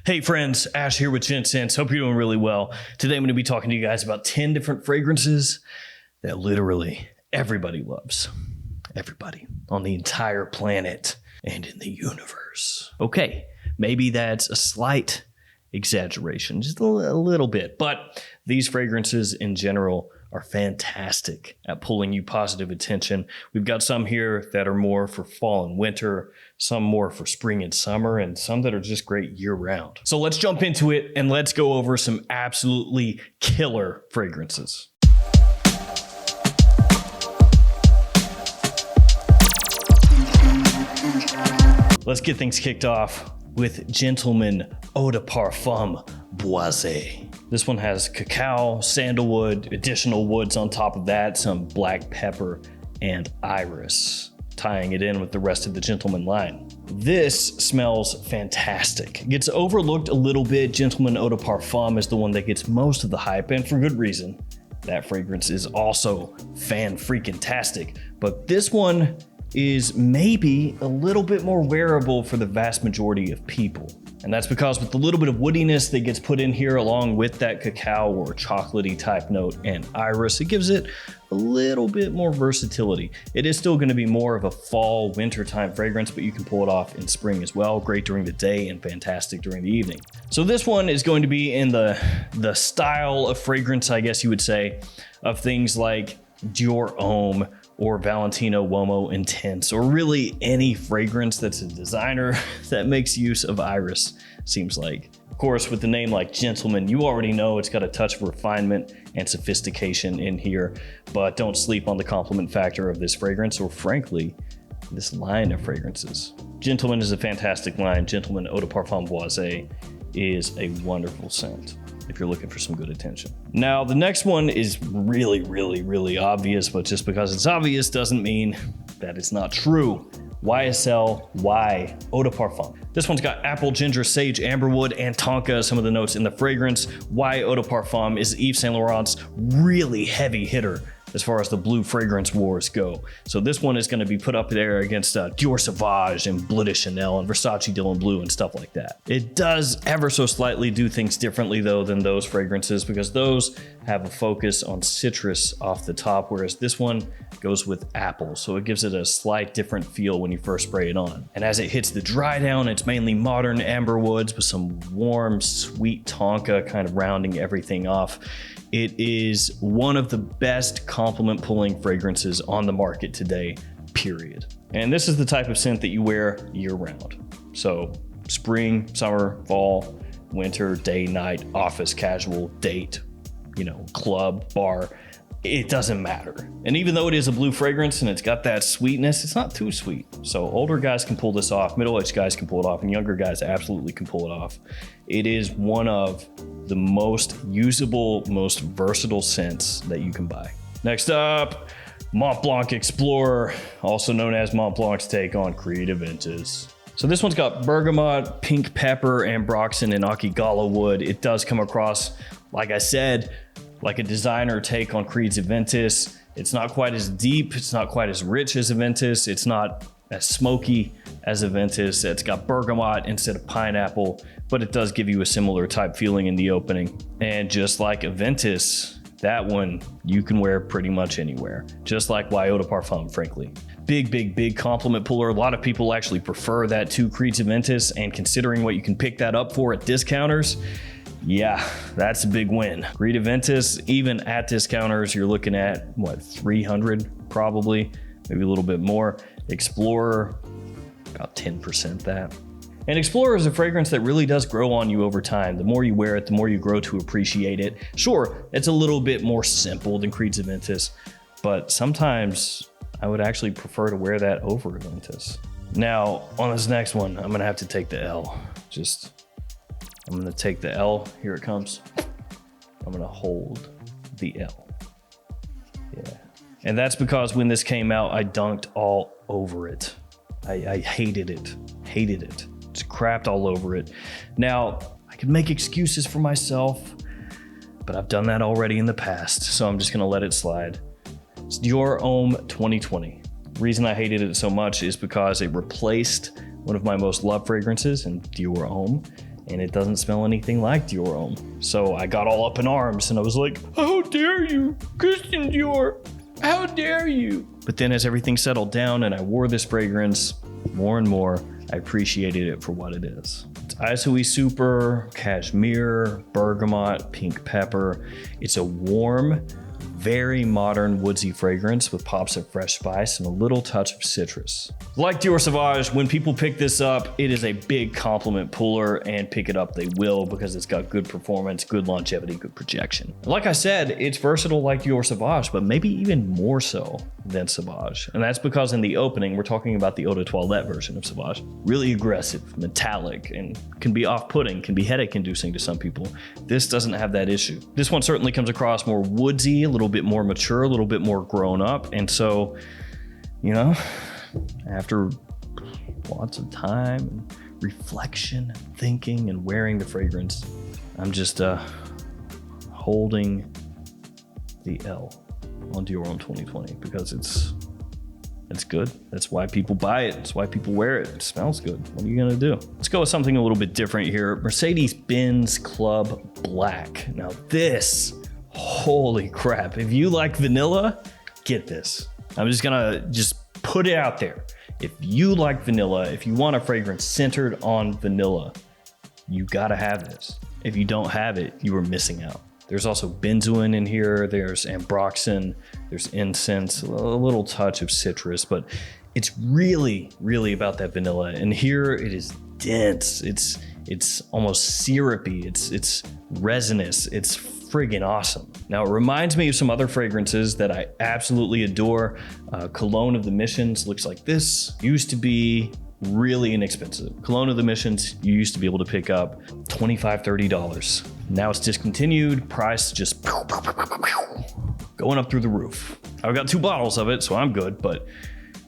Hey friends, Ash here with Gents. Hope you're doing really well. Today I'm going to be talking to you guys about 10 different fragrances that literally everybody loves. Everybody on the entire planet and in the universe. Okay, maybe that's a slight exaggeration, just a little bit, but these fragrances in general are fantastic at pulling you positive attention. We've got some here that are more for fall and winter, some more for spring and summer, and some that are just great year round. So let's jump into it and let's go over some absolutely killer fragrances. Let's get things kicked off with Gentleman Eau de Parfum Boisé. This one has cacao, sandalwood, additional woods on top of that, some black pepper, and iris, tying it in with the rest of the Gentleman line. This smells fantastic. It gets overlooked a little bit. Gentleman Eau de Parfum is the one that gets most of the hype, and for good reason. That fragrance is also fan-freaking-tastic, but this one is maybe a little bit more wearable for the vast majority of people. And that's because with the little bit of woodiness that gets put in here along with that cacao or chocolatey type note and iris, it gives it a little bit more versatility. It is still going to be more of a fall winter time fragrance, but you can pull it off in spring as well. Great during the day and fantastic during the evening. So this one is going to be in the style of fragrance, I guess you would say, of things like Dior Homme or Valentino Uomo Intense, or really any fragrance that's a designer that makes use of iris, seems like. Of course, with the name like Gentleman, you already know it's got a touch of refinement and sophistication in here, but don't sleep on the compliment factor of this fragrance, or frankly, this line of fragrances. Gentleman is a fantastic line. Gentleman Eau de Parfum Boisé is a wonderful scent if you're looking for some good attention. Now, the next one is really obvious, but just because it's obvious doesn't mean that it's not true. YSL Y Eau de Parfum. This one's got apple, ginger, sage, amberwood, and tonka, some of the notes in the fragrance. Y Eau de Parfum is Yves Saint Laurent's really heavy hitter as far as the blue fragrance wars go. So this one is going to be put up there against Dior Sauvage and Bleu de Chanel and Versace Dylan Blue and stuff like that. It does ever so slightly do things differently though than those fragrances, because those have a focus on citrus off the top, whereas this one goes with apple. So it gives it a slight different feel when you first spray it on. And as it hits the dry down, it's mainly modern amber woods with some warm, sweet tonka kind of rounding everything off. It is one of the best compliment pulling fragrances on the market today, period. And this is the type of scent that you wear year round. So spring, summer, fall, winter, day, night, office, casual, date, club, bar, it doesn't matter. And even though it is a blue fragrance and it's got that sweetness, it's not too sweet. So older guys can pull this off, middle-aged guys can pull it off, and younger guys absolutely can pull it off. It is one of the most usable, most versatile scents that you can buy. Next up, Mont Blanc Explorer, also known as Mont Blanc's take on Creed Aventus. So this one's got bergamot, pink pepper, ambroxan, and akigala wood. It does come across, like I said, like a designer take on Creed's Aventus. It's not quite as deep, it's not quite as rich as Aventus, it's not as smoky as Aventus. It's got bergamot instead of pineapple, but it does give you a similar type feeling in the opening. And just like Aventus, that one you can wear pretty much anywhere, just like Eau de Parfum, frankly. Big compliment puller. A lot of people actually prefer that to Creed's Aventus, and considering what you can pick that up for at discounters, yeah, that's a big win. Creed Aventus, even at discounters, you're looking at, what, 300 probably, maybe a little bit more. Explorer, about 10% that. And Explorer is a fragrance that really does grow on you over time. The more you wear it, the more you grow to appreciate it. Sure, it's a little bit more simple than Creed's Aventus, but sometimes I would actually prefer to wear that over Aventus. Now, on this next one, I'm gonna have to take the L. I'm gonna take the L, here it comes. I'm gonna hold the L. Yeah. And that's because when this came out, I dunked all over it. I hated it. Just crapped all over it. Now, I could make excuses for myself, but I've done that already in the past, so I'm just gonna let it slide. It's Dior Homme 2020. The reason I hated it so much is because it replaced one of my most loved fragrances in Dior Homme, and it doesn't smell anything like Dior Homme. So I got all up in arms and I was like, how dare you, Christian Dior, how dare you? But then as everything settled down and I wore this fragrance more and more, I appreciated it for what it is. It's Issou Super, Cashmere, Bergamot, Pink Pepper. It's a warm, very modern woodsy fragrance with pops of fresh spice and a little touch of citrus. Like Dior Sauvage, when people pick this up, it is a big compliment puller, and pick it up they will because it's got good performance, good longevity, good projection. Like I said, it's versatile like Dior Sauvage, but maybe even more so than Sauvage. And that's because in the opening, we're talking about the Eau de Toilette version of Sauvage. Really aggressive, metallic, and can be off-putting, can be headache-inducing to some people. This doesn't have that issue. This one certainly comes across more woodsy, a little bit more mature, a little bit more grown up. And so, you know, after lots of time and reflection, and thinking and wearing the fragrance, I'm just holding the L on Dior Homme 2020 because it's good. That's why people buy it. That's why people wear it. It smells good. What are you gonna do? Let's go with something a little bit different here. Mercedes-Benz Club Black. Now this, holy crap. If you like vanilla, get this. I'm just gonna put it out there. If you like vanilla, if you want a fragrance centered on vanilla, you gotta have this. If you don't have it, you are missing out. There's also benzoin in here, there's ambroxan, there's incense, a little touch of citrus, but it's really, really about that vanilla. And here it is dense, it's almost syrupy, it's resinous, it's friggin' awesome. Now it reminds me of some other fragrances that I absolutely adore. Cologne of the Missions looks like this. Used to be really inexpensive. Cologne of the Missions, you used to be able to pick up $25, $30. Now it's discontinued, price just going up through the roof. I've got 2 bottles of it, so I'm good, but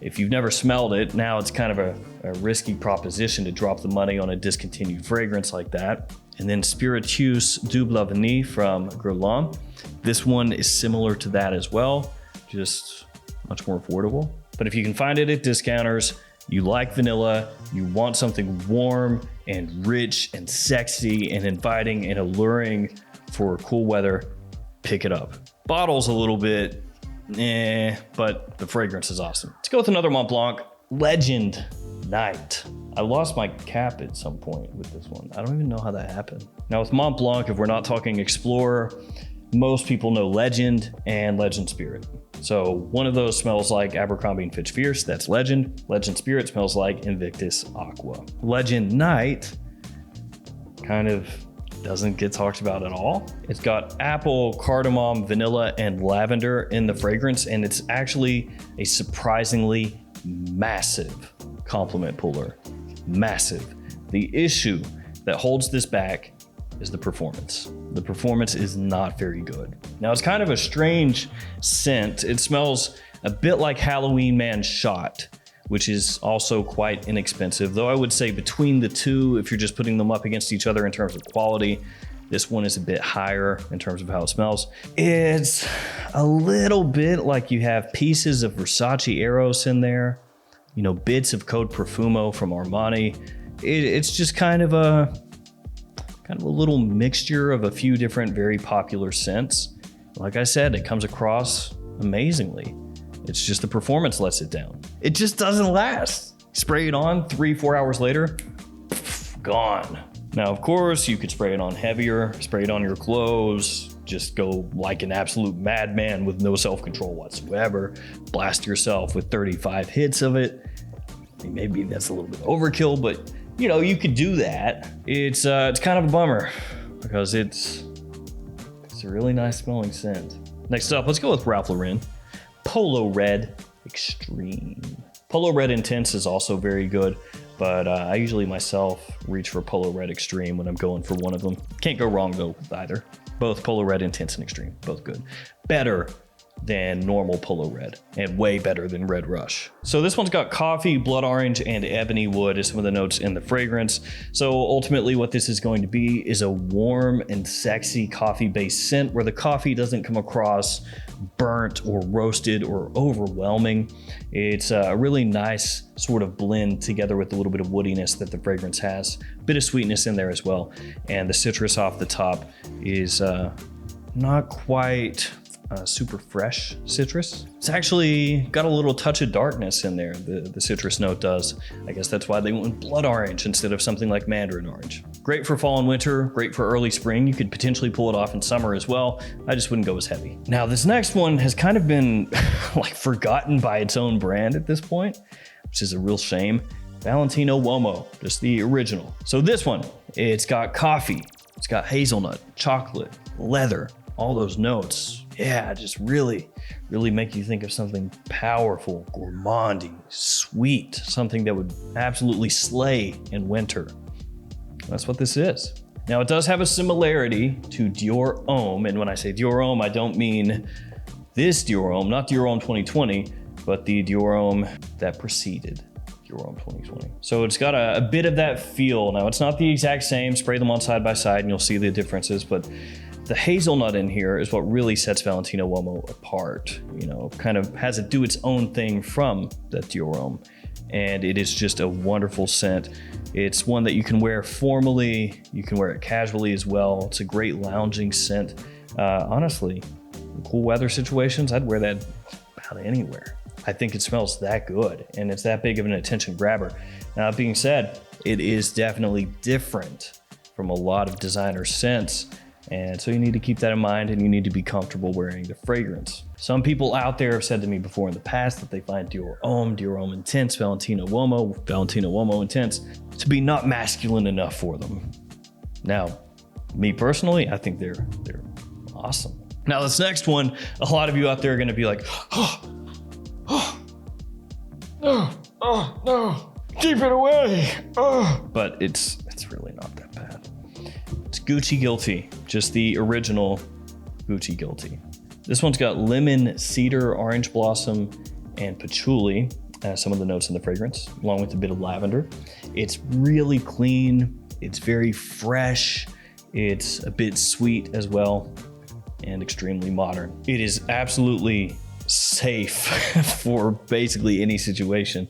if you've never smelled it, now it's kind of a risky proposition to drop the money on a discontinued fragrance like that. And then Spiritueuse Double Vanille from Guerlain. This one is similar to that as well, just much more affordable. But if you can find it at discounters, you like vanilla, you want something warm and rich and sexy and inviting and alluring for cool weather, pick it up. Bottle's a little bit, but the fragrance is awesome. Let's go with another Mont Blanc, Legend Night. I lost my cap at some point with this one. I don't even know how that happened. Now with Mont Blanc, if we're not talking Explorer, most people know Legend and Legend Spirit. So one of those smells like Abercrombie & Fitch Fierce, that's Legend. Legend Spirit smells like Invictus Aqua. Legend Night kind of doesn't get talked about at all. It's got apple, cardamom, vanilla, and lavender in the fragrance, and it's actually a surprisingly massive compliment puller. Massive. The issue that holds this back is the performance. The performance is not very good. Now it's kind of a strange scent. It smells a bit like Halloween Man Shot, which is also quite inexpensive, though I would say between the two, if you're just putting them up against each other in terms of quality, this one is a bit higher in terms of how it smells. It's a little bit like you have pieces of Versace Eros in there, you know, bits of Code Profumo from Armani. It's just kind of a little mixture of a few different very popular scents. Like I said, it comes across amazingly. It's just the performance lets it down. It just doesn't last. Spray it on 3-4 hours later, gone. Now, of course, you could spray it on heavier, spray it on your clothes, just go like an absolute madman with no self-control whatsoever, blast yourself with 35 hits of it. I mean, maybe that's a little bit overkill, but you know, you could do that. It's kind of a bummer because it's a really nice smelling scent. Next up, let's go with Ralph Lauren. Polo Red Extreme. Polo Red Intense is also very good, but I usually myself reach for Polo Red Extreme when I'm going for one of them. Can't go wrong though with either. Both Polo Red Intense and Extreme, both good. Better than normal Polo Red, and way better than Red Rush. So this one's got coffee, blood orange, and ebony wood as some of the notes in the fragrance. So ultimately what this is going to be is a warm and sexy coffee-based scent where the coffee doesn't come across burnt or roasted or overwhelming. It's a really nice sort of blend together with a little bit of woodiness that the fragrance has. A bit of sweetness in there as well. And the citrus off the top is not quite super fresh citrus. It's actually got a little touch of darkness in there, the citrus note does. I guess that's why they went with blood orange instead of something like mandarin orange. Great for fall and winter, great for early spring. You could potentially pull it off in summer as well. I just wouldn't go as heavy. Now this next one has kind of been like forgotten by its own brand at this point, which is a real shame. Valentino Uomo, just the original. So this one, it's got coffee, it's got hazelnut, chocolate, leather, all those notes. Yeah, just really make you think of something powerful, gourmandy, sweet, something that would absolutely slay in winter. That's what this is. Now it does have a similarity to Dior Homme, and when I say Dior Homme, I don't mean this Dior Homme, not Dior Homme 2020, but the Dior Homme that preceded Dior Homme 2020. So it's got a bit of that feel. Now it's not the exact same, spray them on side by side and you'll see the differences, but the hazelnut in here is what really sets Valentino Uomo apart. You know, kind of has it do its own thing from that Dior Homme. And it is just a wonderful scent. It's one that you can wear formally, you can wear it casually as well. It's a great lounging scent. Honestly, in cool weather situations, I'd wear that about anywhere. I think it smells that good and it's that big of an attention grabber. Now, that being said, it is definitely different from a lot of designer scents. And so you need to keep that in mind and you need to be comfortable wearing the fragrance. Some people out there have said to me before in the past that they find Dior Homme Intense, Valentino Uomo Intense to be not masculine enough for them. Now, me personally, I think they're awesome. Now this next one, a lot of you out there are gonna be like, no, keep it away. But it's really not that bad. It's Gucci Guilty, just the original Gucci Guilty. This one's got lemon, cedar, orange blossom, and patchouli as some of the notes in the fragrance, along with a bit of lavender. It's really clean, it's very fresh, it's a bit sweet as well, and extremely modern. It is absolutely safe for basically any situation.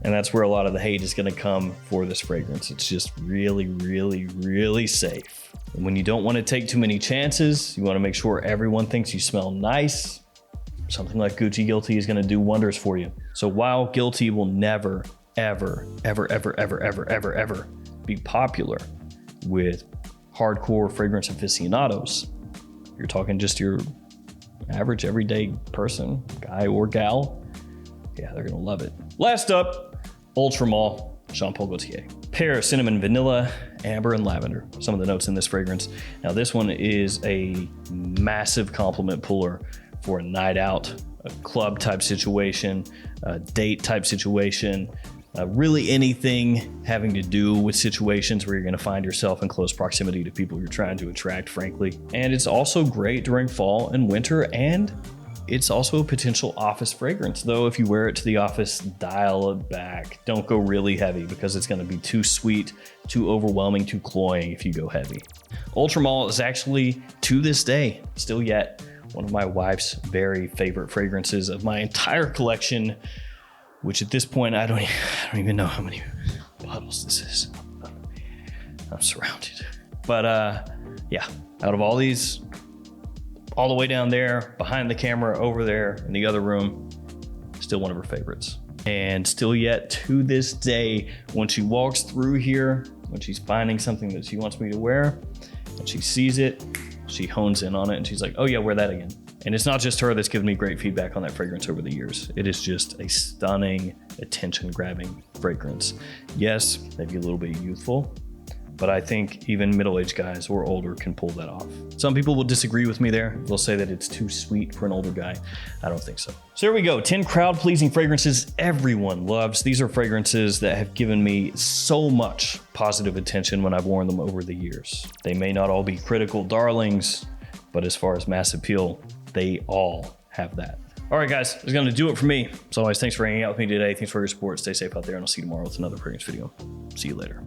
And that's where a lot of the hate is gonna come for this fragrance. It's just really safe. And when you don't wanna take too many chances, you wanna make sure everyone thinks you smell nice, something like Gucci Guilty is gonna do wonders for you. So while Guilty will never, ever be popular with hardcore fragrance aficionados, you're talking just your average everyday person, guy or gal, yeah, they're gonna love it. Last up, Ultra Mall, Jean Paul Gaultier. Pear, cinnamon, vanilla, amber, and lavender. Some of the notes in this fragrance. Now this one is a massive compliment puller for a night out, a club type situation, a date type situation, really anything having to do with situations where you're gonna find yourself in close proximity to people you're trying to attract, frankly. And it's also great during fall and winter, and it's also a potential office fragrance, though if you wear it to the office, dial it back. Don't go really heavy because it's gonna be too sweet, too overwhelming, too cloying if you go heavy. Ultra Mall is actually, to this day, still yet, one of my wife's very favorite fragrances of my entire collection, which at this point, I don't even know how many bottles this is. I'm surrounded. But yeah, out of all these, all the way down there, behind the camera, over there in the other room, still one of her favorites. And still yet to this day, when she walks through here, when she's finding something that she wants me to wear, and she sees it, she hones in on it and she's like, oh yeah, wear that again. And it's not just her that's given me great feedback on that fragrance over the years. It is just a stunning, attention-grabbing fragrance. Yes, maybe a little bit youthful, but I think even middle-aged guys or older can pull that off. Some people will disagree with me there. They'll say that it's too sweet for an older guy. I don't think so. So here we go, 10 crowd-pleasing fragrances everyone loves. These are fragrances that have given me so much positive attention when I've worn them over the years. They may not all be critical darlings, but as far as mass appeal, they all have that. All right, guys, that's going to do it for me. As always, thanks for hanging out with me today. Thanks for your support. Stay safe out there, and I'll see you tomorrow with another fragrance video. See you later.